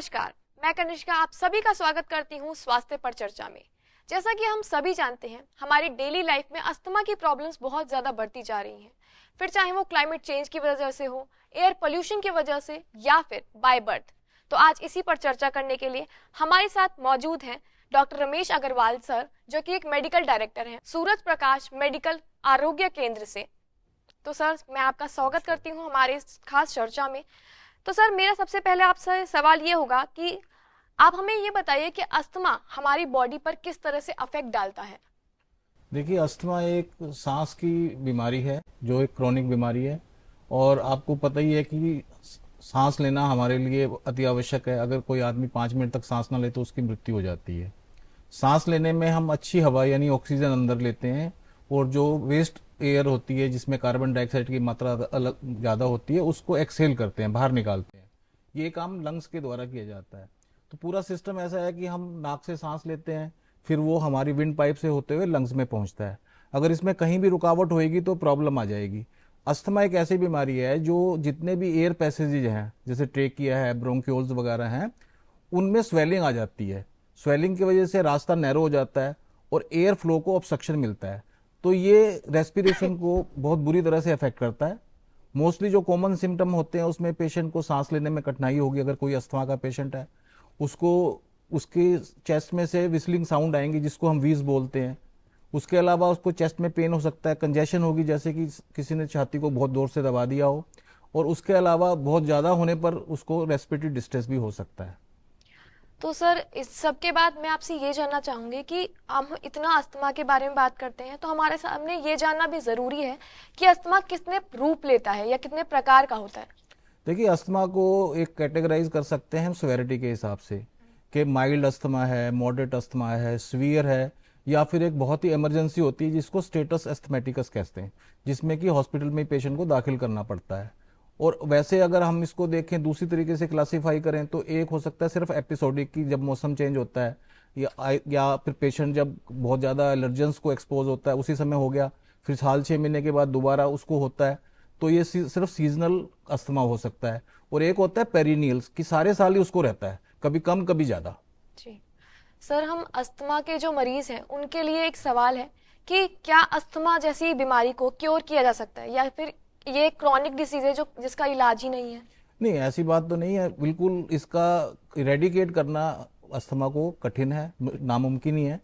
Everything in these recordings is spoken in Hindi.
नमस्कार, मैं कनिष्का आप सभी का स्वागत करती हूँ स्वास्थ्य पर चर्चा में। जैसा कि हम सभी जानते हैं, हमारी डेली लाइफ में अस्थमा की प्रॉब्लम्स बहुत ज़्यादा बढ़ती जा रही हैं। फिर चाहे वो क्लाइमेट चेंज की वजह से हो, एयर पोल्यूशन की वजह से या फिर बाय बर्थ। तो आज इसी पर चर्चा करने के लिए हमारे साथ मौजूद हैं डॉक्टर रमेश अग्रवाल सर, जो कि एक मेडिकल डायरेक्टर हैं सूरज प्रकाश मेडिकल आरोग्य केंद्र से। तो सर, मैं आपका स्वागत करती हूँ हमारे इस खास चर्चा में। तो सर, मेरा सबसे पहले आपसे सवाल ये होगा कि आप हमें ये बताइए कि अस्थमा हमारी बॉडी पर किस तरह से अफेक्ट डालता है। देखिए, अस्थमा एक सांस की बीमारी है जो एक क्रोनिक बीमारी है। और आपको पता ही है कि सांस लेना हमारे लिए अति आवश्यक है। अगर कोई आदमी 5 मिनट तक सांस ना ले तो उसकी मृत्यु हो जाती है। सांस लेने में हम अच्छी हवा यानी ऑक्सीजन अंदर लेते हैं, और जो वेस्ट एयर होती है जिसमें कार्बन डाइऑक्साइड की मात्रा अलग ज़्यादा होती है उसको एक्सहेल करते हैं, बाहर निकालते हैं। ये काम लंग्स के द्वारा किया जाता है। तो पूरा सिस्टम ऐसा है कि हम नाक से सांस लेते हैं, फिर वो हमारी विंड पाइप से होते हुए लंग्स में पहुंचता है। अगर इसमें कहीं भी रुकावट होएगी तो प्रॉब्लम आ जाएगी। अस्थमा एक ऐसी बीमारी है जो जितने भी एयर पैसेजेज हैं, जैसे ट्रेकिया है, ब्रोंक्यूल्स वगैरह हैं, उनमें स्वेलिंग आ जाती है। स्वेलिंग की वजह से रास्ता नैरो हो जाता है और एयर फ्लो को ऑब्स्ट्रक्शन मिलता है। तो ये रेस्पिरेशन को बहुत बुरी तरह से अफेक्ट करता है। मोस्टली जो कॉमन सिम्टम होते हैं उसमें पेशेंट को सांस लेने में कठिनाई होगी। अगर कोई अस्थमा का पेशेंट है, उसको उसके चेस्ट में से विस्लिंग साउंड आएंगी जिसको हम वीज बोलते हैं। उसके अलावा उसको चेस्ट में पेन हो सकता है, कंजेशन होगी जैसे कि किसी ने छाती को बहुत जोर से दबा दिया हो। और उसके अलावा बहुत ज़्यादा होने पर उसको रेस्पिरेटरी डिस्ट्रेस भी हो सकता है। तो सर, इस सब के बाद मैं आपसे ये जानना चाहूंगी कि हम इतना अस्थमा के बारे में बात करते हैं तो हमारे सामने ये जानना भी जरूरी है कि अस्थमा कितने रूप लेता है या कितने प्रकार का होता है। देखिए, अस्थमा को एक कैटेगराइज कर सकते हैं हम सेवेरिटी के हिसाब से, कि माइल्ड अस्थमा है, मॉडरेट अस्थमा है, सीवियर है, या फिर एक बहुत ही इमरजेंसी होती है जिसको स्टेटस एस्थमेटिकस कहते हैं, जिसमें कि हॉस्पिटल में पेशेंट को दाखिल करना पड़ता है। और वैसे अगर हम इसको देखें, दूसरी तरीके से क्लासीफाई करें, तो एक हो सकता है सिर्फ एपिसोडिक की, जब मौसम चेंज होता है या फिर पेशेंट जब बहुत ज़्यादा एलर्जेंस को एक्सपोज होता है उसी समय हो गया, फिर साल 6 महीने के बाद दोबारा उसको होता है, तो ये सिर्फ सीजनल अस्थमा हो सकता है। और एक होता है पेरिनियल्स, कि सारे साल ही उसको रहता है, कभी कम कभी ज़्यादा। जी सर, हम अस्थमा के जो मरीज हैं उनके लिए एक सवाल है कि क्या अस्थमा जैसी बीमारी को क्योर किया जा सकता है या फिर ये क्रॉनिक डिसीज है जो जिसका इलाज ही नहीं है। नहीं, ऐसी बात तो नहीं है। बिल्कुल इसका इरेडिकेट करना अस्थमा को कठिन है, नामुमकिन ही है,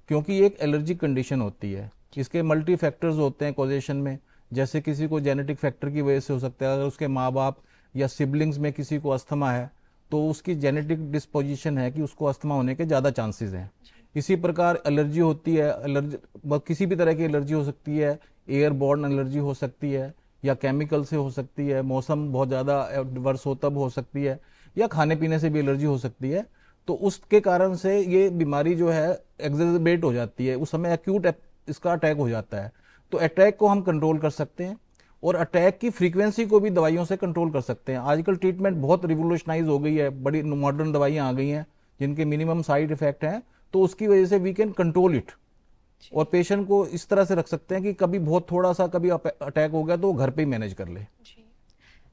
क्योंकि ये एक एलर्जिक कंडीशन होती है। इसके मल्टी फैक्टर्स होते हैं कॉजेशन में। जैसे किसी को जेनेटिक फैक्टर की वजह से हो सकता है, अगर उसके माँ बाप या सिबलिंग्स में किसी को अस्थमा है तो उसकी जेनेटिक डिस्पोजिशन है कि उसको अस्थमा होने के ज़्यादा चांसेस हैं। इसी प्रकार एलर्जी होती है, किसी भी तरह की एलर्जी हो सकती है, एयरबॉर्न एलर्जी हो सकती है, या केमिकल से हो सकती है, मौसम बहुत ज़्यादा वर्ष हो तब हो सकती है, या खाने पीने से भी एलर्जी हो सकती है। तो उसके कारण से ये बीमारी जो है एग्जर्बेट हो जाती है, उस समय एक्यूट इसका अटैक हो जाता है। तो अटैक को हम कंट्रोल कर सकते हैं, और अटैक की फ्रीक्वेंसी को भी दवाइयों से कंट्रोल कर सकते हैं। आजकल ट्रीटमेंट बहुत रिवोल्यूशनाइज हो गई है, बड़ी मॉडर्न दवाइयां आ गई हैं जिनके मिनिमम साइड इफेक्ट हैं, तो उसकी वजह से वी कैन कंट्रोल इट। और पेशेंट को इस तरह से रख सकते हैं कि कभी बहुत थोड़ा सा कभी अटैक हो गया तो वो घर पे ही मैनेज कर ले। जी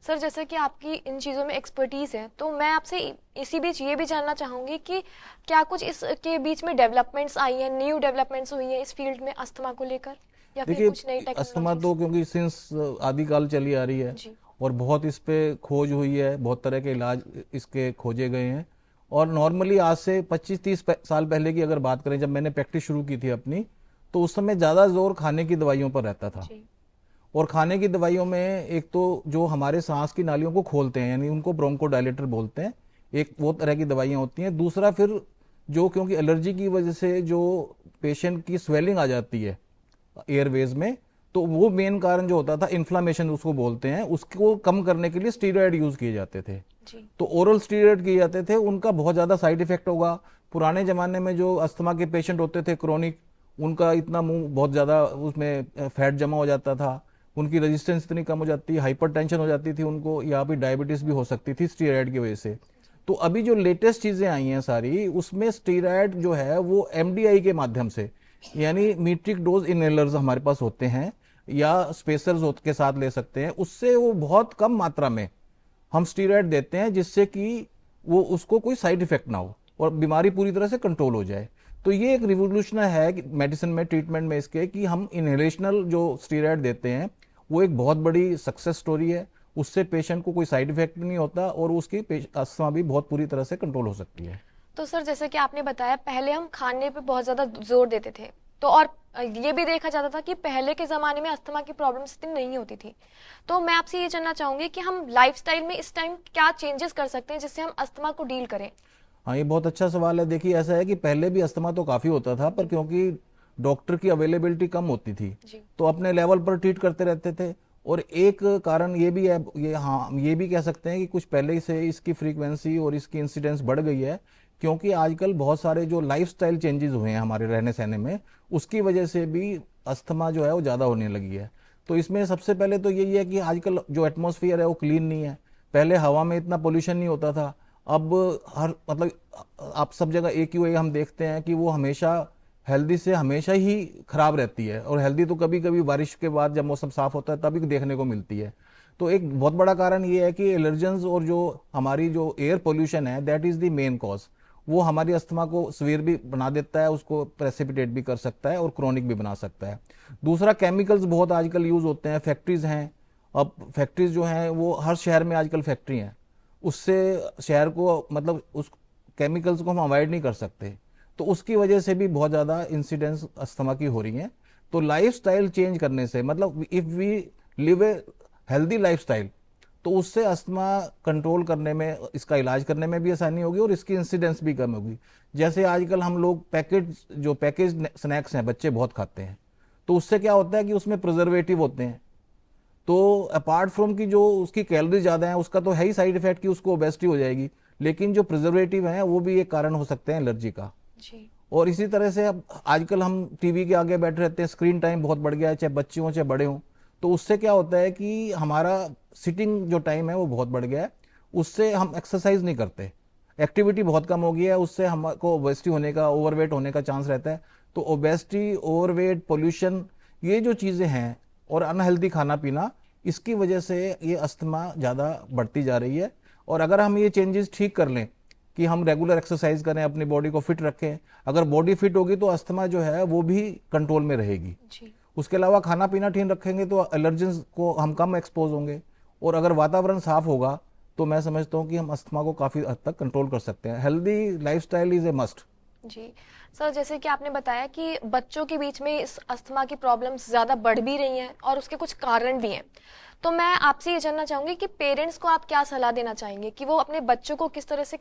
सर, जैसे कि आपकी इन चीज़ों में एक्सपर्टीज है, तो मैं आपसे इसी बीच ये भी जानना चाहूंगी कि क्या कुछ इसके बीच में डेवलपमेंट्स आई हैं, न्यू डेवलपमेंट्स हुई हैं इस फील्ड में अस्थमा को लेकर, या फिर देखिए, कुछ नई अस्थमा टेक्नोलॉजी। तो क्योंकि सिंस आदिकाल चली आ रही है, जी और बहुत इस पे खोज हुई है, बहुत तरह के इलाज इसके खोजे गए हैं। और नॉर्मली आज से 25-30 साल पहले की अगर बात करें, जब मैंने प्रैक्टिस शुरू की थी अपनी, तो उस समय ज़्यादा जोर खाने की दवाइयों पर रहता था। जी और खाने की दवाइयों में एक तो जो हमारे सांस की नालियों को खोलते हैं, यानी उनको ब्रोंकोडायलेटर बोलते हैं, एक वो तरह की दवाइयाँ होती हैं। दूसरा फिर जो, क्योंकि एलर्जी की वजह से जो पेशेंट की स्वेलिंग आ जाती है एयरवेज में, तो वो मेन कारण जो होता था इन्फ्लामेशन उसको बोलते हैं, उसको कम करने के लिए स्टीरॉयड यूज किए जाते थे। जी तो ओरल स्टीरॉयड किए जाते थे, उनका बहुत ज़्यादा साइड इफेक्ट होगा। पुराने ज़माने में जो अस्थमा के पेशेंट होते थे क्रोनिक, उनका इतना मुंह बहुत ज़्यादा उसमें फैट जमा हो जाता था, उनकी रेजिस्टेंस इतनी कम हो जाती, हाइपरटेंशन हो जाती थी उनको, या फिर डायबिटीज़ भी हो सकती थी स्टीरॉयड की वजह से। तो अभी जो लेटेस्ट चीज़ें आई हैं सारी, उसमें स्टीरॉयड जो है वो एमडीआई के माध्यम से, यानी मीट्रिक डोज इनहेलर्स हमारे पास होते हैं, या स्पेसर्स के साथ ले सकते हैं, उससे वो बहुत कम मात्रा में हम स्टीरॉयड देते हैं, जिससे कि वो उसको कोई साइड इफेक्ट ना हो और बीमारी पूरी तरह से कंट्रोल हो जाए। तो ये एक रिवोल्यूशन है कि मेडिसिन में, ट्रीटमेंट में इसके, कि हम इनहेलेशनल जो स्टीरॉयड देते हैं वो एक बहुत बड़ी सक्सेस स्टोरी है। उससे पेशेंट को कोई साइड इफेक्ट नहीं होता और उसकी अस्थमा भी बहुत पूरी तरह से कंट्रोल हो सकती है। तो सर जैसे कि आपने बताया पहले हम खाने पे बहुत ज़्यादा जोर देते थे, तो और ये भी देखा जाता था कि पहले के ज़माने में अस्थमा की प्रॉब्लम्स इतनी नहीं होती थी। तो मैं आपसे ये जानना चाहूँगी कि हम लाइफस्टाइल में इस टाइम क्या चेंजेस कर सकते हैं जिससे हम अस्थमा को डील करें। हाँ, ये बहुत अच्छा सवाल है। देखिए, ऐसा है कि पहले भी अस्थमा तो काफ़ी होता था, पर क्योंकि डॉक्टर की अवेलेबिलिटी कम होती थी जी। तो अपने लेवल पर ट्रीट करते रहते थे। और एक कारण ये भी है, ये हाँ ये भी कह सकते हैं कि कुछ पहले से इसकी फ्रीक्वेंसी और इसकी इंसिडेंस बढ़ गई है, क्योंकि आजकल बहुत सारे जो लाइफस्टाइल चेंजेस हुए हैं हमारे रहने सहने में, उसकी वजह से भी अस्थमा जो है वो ज़्यादा होने लगी है। तो इसमें सबसे पहले तो यही है कि आजकल जो एटमॉस्फेयर है वो क्लीन नहीं है। पहले हवा में इतना पोल्यूशन नहीं होता था, अब हर मतलब आप सब जगह एक ही वे हम देखते हैं कि वो हमेशा हेल्दी से हमेशा ही खराब रहती है, और हेल्दी तो कभी कभी बारिश के बाद जब मौसम साफ होता है तभी देखने को मिलती है। तो एक बहुत बड़ा कारण ये है कि एलर्जेंस और जो हमारी जो एयर पोल्यूशन है, that is the main cause. वो हमारी अस्थमा को सीवियर भी बना देता है, उसको प्रेसिपिटेट भी कर सकता है और क्रोनिक भी बना सकता है। दूसरा, केमिकल्स बहुत आजकल यूज होते हैं, फैक्ट्रीज हैं। अब फैक्ट्रीज जो हैं वो हर शहर में आजकल फैक्ट्री हैं, उससे शहर को मतलब उस केमिकल्स को हम अवॉइड नहीं कर सकते। तो उसकी वजह से भी बहुत ज़्यादा इंसिडेंस अस्थमा की हो रही हैं। तो लाइफस्टाइल चेंज करने से, मतलब if we live a healthy lifestyle, तो उससे अस्थमा कंट्रोल करने में, इसका इलाज करने में भी आसानी होगी और इसकी इंसिडेंस भी कम होगी। जैसे आजकल हम लोग पैकेज स्नैक्स हैं बच्चे बहुत खाते हैं, तो उससे क्या होता है कि उसमें प्रिजर्वेटिव होते हैं। तो अपार्ट फ्रॉम की जो उसकी कैलोरी ज़्यादा है, उसका तो है ही साइड इफेक्ट कि उसको ओबेसिटी हो जाएगी, लेकिन जो प्रिजर्वेटिव है वो भी एक कारण हो सकते हैं एलर्जी का। जी। और इसी तरह से अब आजकल हम टीवी के आगे बैठे रहते हैं, स्क्रीन टाइम बहुत बढ़ गया है, चाहे बच्चे हों चाहे बड़े हों। तो उससे क्या होता है कि हमारा सिटिंग जो टाइम है वो बहुत बढ़ गया है, उससे हम एक्सरसाइज नहीं करते, एक्टिविटी बहुत कम हो गई है, उससे हमको ओबेसिटी होने का, ओवरवेट होने का चांस रहता है। तो ओबेसिटी, ओवरवेट, पोल्यूशन, ये जो चीज़ें हैं और अनहेल्दी खाना पीना, इसकी वजह से ये अस्थमा ज़्यादा बढ़ती जा रही है। और अगर हम ये चेंजेस ठीक कर लें कि हम रेगुलर एक्सरसाइज करें, अपनी बॉडी को फिट रखें, अगर बॉडी फिट होगी तो अस्थमा जो है वो भी कंट्रोल में रहेगी। जी। उसके अलावा खाना पीना ठीक रखेंगे तो एलर्जेंस को हम कम एक्सपोज होंगे। और अगर वातावरण साफ होगा तो मैं समझता हूँ कि हम अस्थमा को काफ़ी हद तक कंट्रोल कर सकते हैं। Healthy lifestyle is a must. जी सर, जैसे कि आपने बताया कि बच्चों के बीच में इस अस्थमा की प्रॉब्लम्स ज़्यादा बढ़ भी रही हैं और उसके कुछ कारण भी हैं। तो मैं आपसे ये जानना चाहूँगी कि पेरेंट्स को आप क्या सलाह देना चाहेंगे कि वो अपने बच्चों को किस तरह से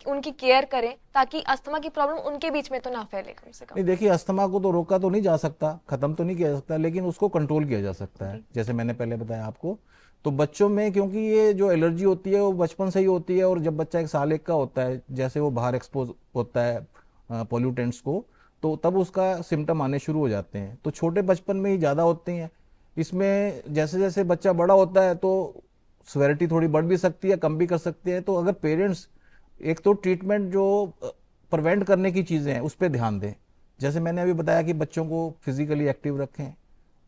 उनकी केयर करें ताकि अस्थमा की प्रॉब्लम उनके बीच में तो ना फैले कम से कम। नहीं, देखिए, अस्थमा को तो रोका तो नहीं जा सकता, खत्म तो नहीं किया जा सकता, लेकिन उसको कंट्रोल किया जा सकता है, जी। जैसे मैंने पहले बताया आपको। तो बच्चों में, क्योंकि ये जो एलर्जी होती है वो बचपन से ही होती है, और जब बच्चा 1 साल का होता है, जैसे वो बाहर एक्सपोज होता है पॉल्यूटेंट्स को, तो तब उसका सिम्टम आने शुरू हो जाते हैं। तो छोटे बचपन में ही ज़्यादा होते हैं। इसमें जैसे जैसे बच्चा बड़ा होता है तो सिवियरिटी थोड़ी बढ़ भी सकती है, कम भी कर सकती है। तो अगर पेरेंट्स एक तो ट्रीटमेंट जो प्रिवेंट करने की चीज़ें हैं उस पर ध्यान दें, जैसे मैंने अभी बताया कि बच्चों को फिजिकली एक्टिव रखें,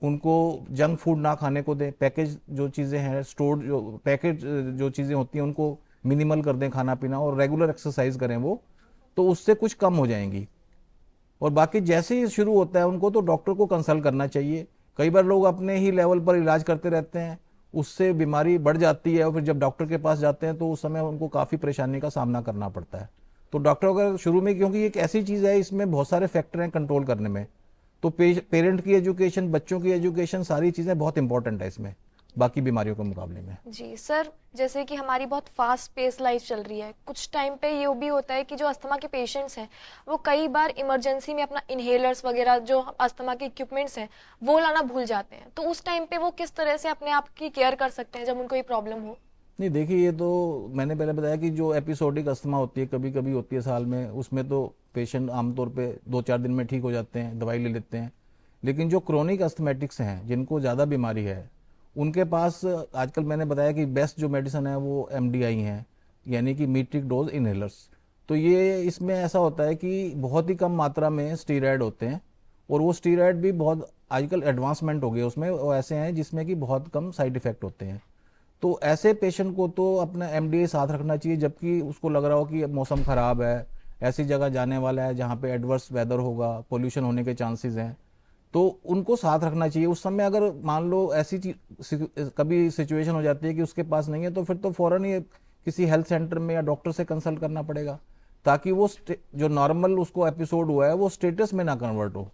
उनको जंक फूड ना खाने को दें, पैकेज जो चीज़ें हैं, स्टोर्ड जो पैकेज जो चीज़ें होती हैं उनको मिनिमल कर दें खाना पीना, और रेगुलर एक्सरसाइज करें वो, तो उससे कुछ कम हो जाएंगी। और बाकी जैसे ही शुरू होता है उनको तो डॉक्टर को कंसल्ट करना चाहिए। कई बार लोग अपने ही लेवल पर इलाज करते रहते हैं, उससे बीमारी बढ़ जाती है, और फिर जब डॉक्टर के पास जाते हैं तो उस समय उनको काफ़ी परेशानी का सामना करना पड़ता है। तो डॉक्टर अगर शुरू में, क्योंकि एक ऐसी चीज़ है इसमें बहुत सारे फैक्टर हैं कंट्रोल करने में, तो पेरेंट की एजुकेशन, बच्चों की एजुकेशन, सारी चीज़ें बहुत इंपॉर्टेंट है इसमें बाकी बीमारियों के मुकाबले में। जी सर, जैसे कि हमारी बहुत फास्ट पेस लाइफ चल रही है, कुछ टाइम पे ये भी होता है कि जो अस्थमा के पेशेंट्स हैं वो कई बार इमरजेंसी में अपना इनहेलर्स वगैरह जो अस्थमा के इक्विपमेंट्स हैं वो लाना भूल जाते हैं। तो उस टाइम पे वो किस तरह से अपने आप की केयर कर सकते हैं जब उनको ये प्रॉब्लम हो। नहीं, देखिए, ये तो मैंने पहले बताया कि जो एपिसोडिक अस्थमा होती है, कभी कभी होती है साल में, उसमें तो पेशेंट आमतौर पे 2-4 दिन में ठीक हो जाते हैं, दवाई ले लेते हैं। लेकिन जो क्रोनिक अस्थमेटिक्स हैं, जिनको ज़्यादा बीमारी है, उनके पास आजकल मैंने बताया कि बेस्ट जो मेडिसिन है वो एमडीआई हैं, यानी कि मीट्रिक डोज इनहेलर्स। तो ये इसमें ऐसा होता है कि बहुत ही कम मात्रा में स्टीरॉयड होते हैं, और वो स्टीरॉयड भी बहुत आजकल एडवांसमेंट हो गई है उसमें, वो ऐसे हैं जिसमें कि बहुत कम साइड इफेक्ट होते हैं। तो ऐसे पेशेंट को तो अपना एमडीए साथ रखना चाहिए, जबकि उसको लग रहा हो कि मौसम खराब है, ऐसी जगह जाने वाला है जहाँ पे एडवर्स वेदर होगा, पोल्यूशन होने के चांसेस हैं, तो उनको साथ रखना चाहिए। उस समय अगर मान लो ऐसी चीज कभी सिचुएशन हो जाती है कि उसके पास नहीं है, तो फिर तो फौरन ही किसी हेल्थ सेंटर में या डॉक्टर से कंसल्ट करना पड़ेगा, ताकि वो जो नॉर्मल उसको एपिसोड हुआ है वो स्टेटस में ना कन्वर्ट हो,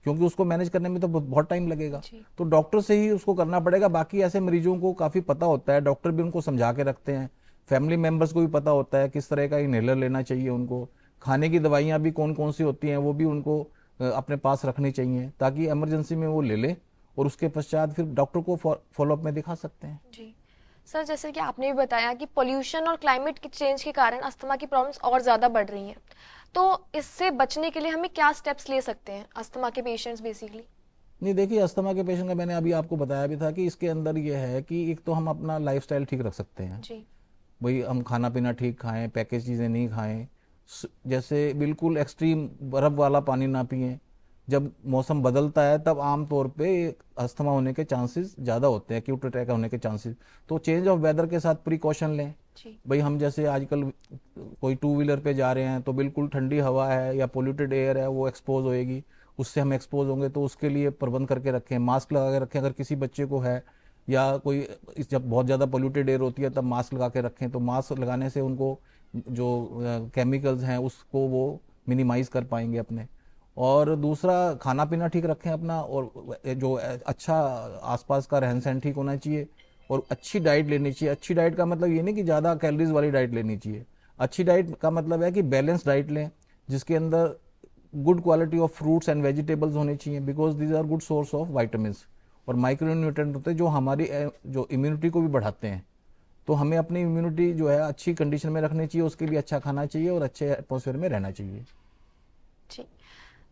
क्योंकि उसको मैनेज करने में तो बहुत टाइम लगेगा। जी। तो डॉक्टर से ही उसको करना पड़ेगा। बाकी ऐसे मरीजों को काफी पता होता है, डॉक्टर भी उनको समझा के रखते हैं, फैमिली मेंबर्स को भी पता होता है किस तरह का इनहेलर लेना चाहिए उनको, खाने की दवाइयां भी कौन कौन सी होती हैं वो भी उनको अपने पास रखनी चाहिए, ताकि इमरजेंसी में वो ले ले और उसके पश्चात फिर डॉक्टर को फॉलोअप में दिखा सकते हैं। जी सर, जैसे कि आपने भी बताया कि पोल्यूशन और क्लाइमेट के चेंज के कारण अस्थमा की प्रॉब्लम्स और ज़्यादा बढ़ रही हैं, तो इससे बचने के लिए हमें क्या स्टेप्स ले सकते हैं अस्थमा के पेशेंट्स बेसिकली? नहीं, देखिए, अस्थमा के पेशेंट का मैंने अभी आपको बताया भी था कि इसके अंदर ये है कि एक तो हम अपना लाइफस्टाइल ठीक रख सकते हैं। जी। भाई हम खाना पीना ठीक खाएं, पैकेज चीज़ें नहीं खाएं, जैसे बिल्कुल एक्सट्रीम बर्फ वाला पानी ना पिएं। जब मौसम बदलता है तब आमतौर पे अस्थमा होने के चांसेस ज़्यादा होते हैं, एक्यूट अटैक होने के चांसेस। तो चेंज ऑफ वेदर के साथ प्रिकॉशन लें। जी। भाई हम जैसे आजकल कोई टू व्हीलर पे जा रहे हैं तो बिल्कुल ठंडी हवा है या पोल्यूटेड एयर है, वो एक्सपोज होएगी, उससे हम एक्सपोज होंगे, तो उसके लिए प्रबंध करके रखें, मास्क लगा के रखें। अगर किसी बच्चे को है या कोई जब बहुत ज़्यादा पोल्यूटेड एयर होती है तब मास्क लगा के रखें, तो मास्क लगाने से उनको जो केमिकल्स हैं उसको वो मिनिमाइज कर पाएंगे अपने। और दूसरा, खाना पीना ठीक रखें अपना, और जो अच्छा आसपास का रहन सहन ठीक होना चाहिए, और अच्छी डाइट लेनी चाहिए। अच्छी डाइट का मतलब ये नहीं कि ज़्यादा कैलोरीज वाली डाइट लेनी चाहिए। अच्छी डाइट का मतलब है कि बैलेंस डाइट लें, जिसके अंदर good quality of fruits and vegetables होने चाहिए, because these are good source of vitamin और माइक्रो न्यूट्रिएंट होते हैं जो हमारी जो इम्यूनिटी को भी बढ़ाते हैं। तो हमें अपनी इम्यूनिटी जो है अच्छी कंडीशन में रखनी चाहिए, उसके लिए अच्छा खाना चाहिए और अच्छे एटमोसफेयर में रहना चाहिए। जी।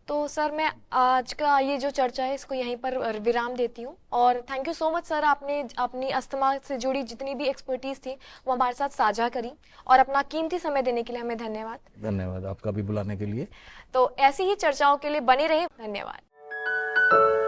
तो सर, मैं आज का ये जो चर्चा है इसको यहीं पर विराम देती हूँ, और thank you so much sir, आपने अपनी अस्थमा से जुड़ी जितनी भी एक्सपर्टीज थी वो हमारे साथ साझा करी, और अपना कीमती समय देने के लिए हमें धन्यवाद। धन्यवाद आपका भी बुलाने के लिए। तो ऐसी ही चर्चाओं के लिए बने रहे। धन्यवाद।